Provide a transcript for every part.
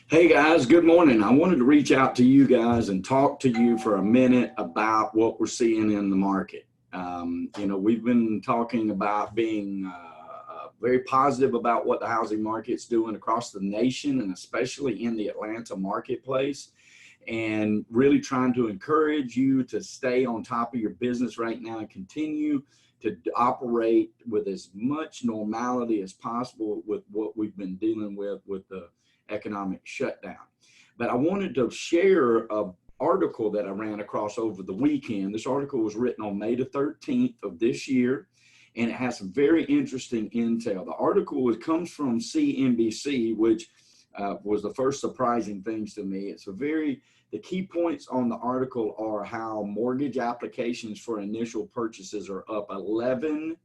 Hey guys, good morning. I wanted to reach out to you guys and talk to you for a minute about what we're seeing in the market. We've been talking about being very positive about what the housing market's doing across the nation and especially in the Atlanta marketplace, and really trying to encourage you to stay on top of your business right now and continue to operate with as much normality as possible with what we've been dealing with the economic shutdown. But I wanted to share an article that I ran across over the weekend. This article was written on May the 13th of this year, and it has some very interesting intel. The article comes from CNBC, which was the first surprising things to me. The key points on the article are how mortgage applications for initial purchases are up 11%.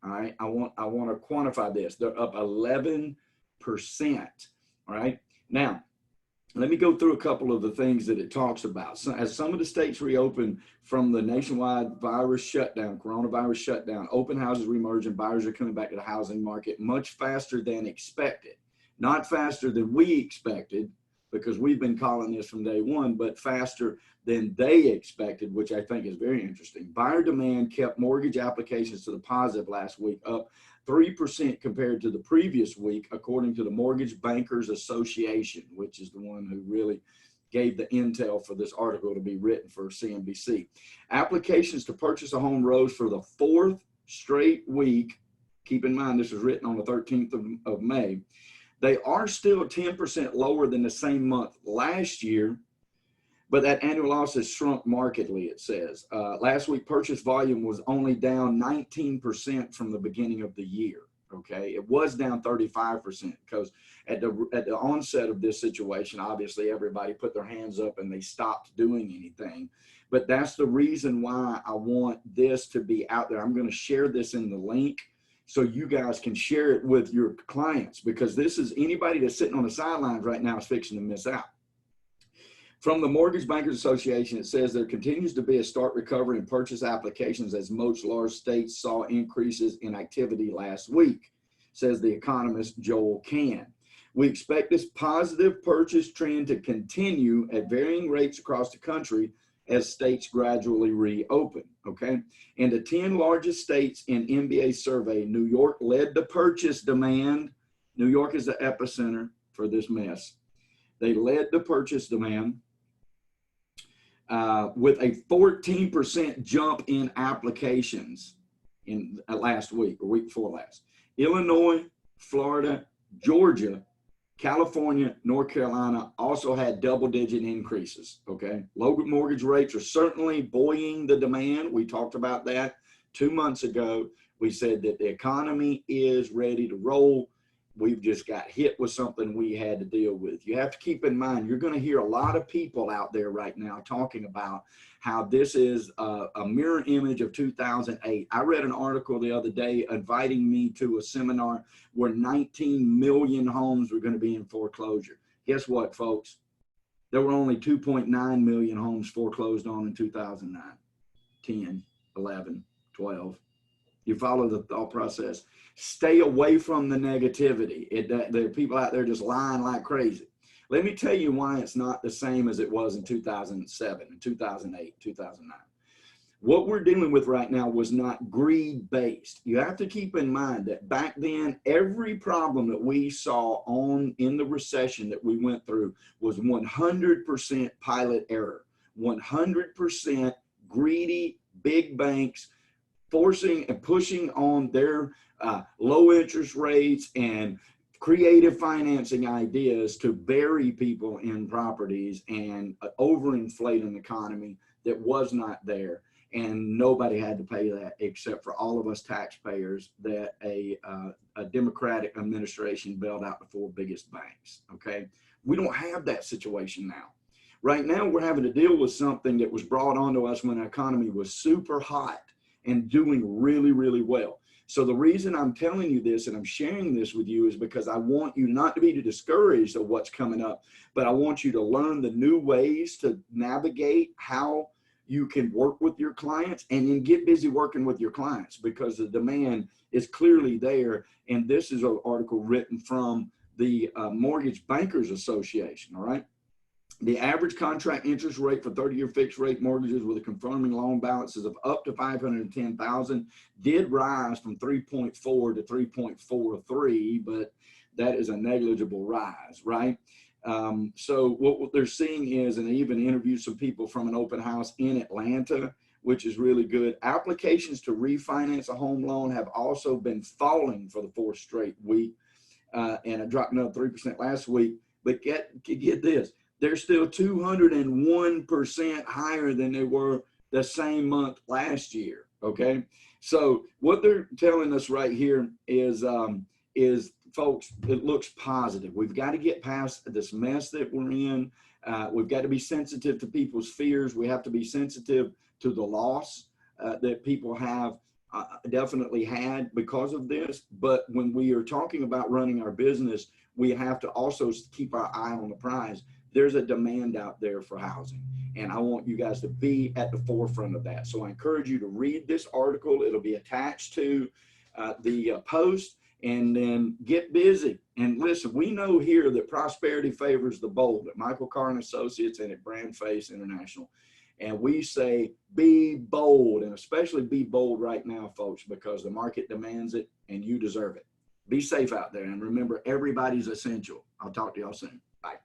All right, I want to quantify this. They're up 11%. All right. Now, let me go through a couple of the things that it talks about. So, as some of the states reopen from the nationwide coronavirus shutdown, open houses reemerge and buyers are coming back to the housing market much faster than expected. Not faster than we expected, because we've been calling this from day one, but faster than they expected, which I think is very interesting. Buyer demand kept mortgage applications to the positive last week, up 3% compared to the previous week, according to the Mortgage Bankers Association, which is the one who really gave the intel for this article to be written for CNBC. Applications to purchase a home rose for the fourth straight week. Keep in mind, this was written on the 13th of May. They are still 10% lower than the same month last year, but that annual loss has shrunk markedly, it says. Last week, purchase volume was only down 19% from the beginning of the year, okay? It was down 35% because at the onset of this situation, obviously everybody put their hands up and they stopped doing anything. But that's the reason why I want this to be out there. I'm gonna share this in the link so you guys can share it with your clients, because this is anybody that's sitting on the sidelines right now is fixing to miss out. From the Mortgage Bankers Association, it says there continues to be a stark recovery in purchase applications as most large states saw increases in activity last week, says the economist Joel Can. We expect this positive purchase trend to continue at varying rates across the country as states gradually reopen, okay? In the 10 largest states in MBA's survey, New York led the purchase demand. New York is the epicenter for this mess. They led the purchase demand with a 14% jump in applications in last week or week before last. Illinois, Florida, Georgia, California, North Carolina also had double-digit increases, okay? Low mortgage rates are certainly buoying the demand. We talked about that 2 months ago. We said that the economy is ready to roll. We've just got hit with something we had to deal with. You have to keep in mind, you're going to hear a lot of people out there right now talking about how this is a mirror image of 2008. I read an article the other day inviting me to a seminar where 19 million homes were going to be in foreclosure. Guess what, folks? There were only 2.9 million homes foreclosed on in 2009, 10, 11, 12. You follow the thought process. Stay away from the negativity. There are people out there just lying like crazy. Let me tell you why it's not the same as it was in 2007, and 2008, 2009. What we're dealing with right now was not greed-based. You have to keep in mind that back then, every problem that we saw in the recession that we went through was 100% pilot error, 100% greedy big banks forcing and pushing on their low interest rates and creative financing ideas to bury people in properties and overinflate an economy that was not there. And nobody had to pay that except for all of us taxpayers that a Democratic administration bailed out the 4 biggest banks, okay? We don't have that situation now. Right now, we're having to deal with something that was brought onto us when the economy was super hot and doing really, really well. So the reason I'm telling you this and I'm sharing this with you is because I want you not to be too discouraged of what's coming up, but I want you to learn the new ways to navigate how you can work with your clients, and then get busy working with your clients because the demand is clearly there. And this is an article written from the Mortgage Bankers Association, all right? The average contract interest rate for 30-year fixed rate mortgages with a confirming loan balances of up to $510,000 did rise from 3.4 to 3.43, but that is a negligible rise, right? So what they're seeing is, and they even interviewed some people from an open house in Atlanta, which is really good. Applications to refinance a home loan have also been falling for the fourth straight week, and it dropped another 3% last week. But get this, they're still 201% higher than they were the same month last year. Okay, so what they're telling us right here is folks, it looks positive. We've got to get past this mess that we're in. We've got to be sensitive to people's fears. We have to be sensitive to the loss that people have definitely had because of this. But when we are talking about running our business, we have to also keep our eye on the prize. There's a demand out there for housing, and I want you guys to be at the forefront of that. So I encourage you to read this article. It'll be attached to the post, and then get busy. And listen, we know here that prosperity favors the bold at Michael Carr and Associates and at Brand Face International. And we say, be bold, and especially be bold right now, folks, because the market demands it and you deserve it. Be safe out there. And remember, everybody's essential. I'll talk to y'all soon. Bye.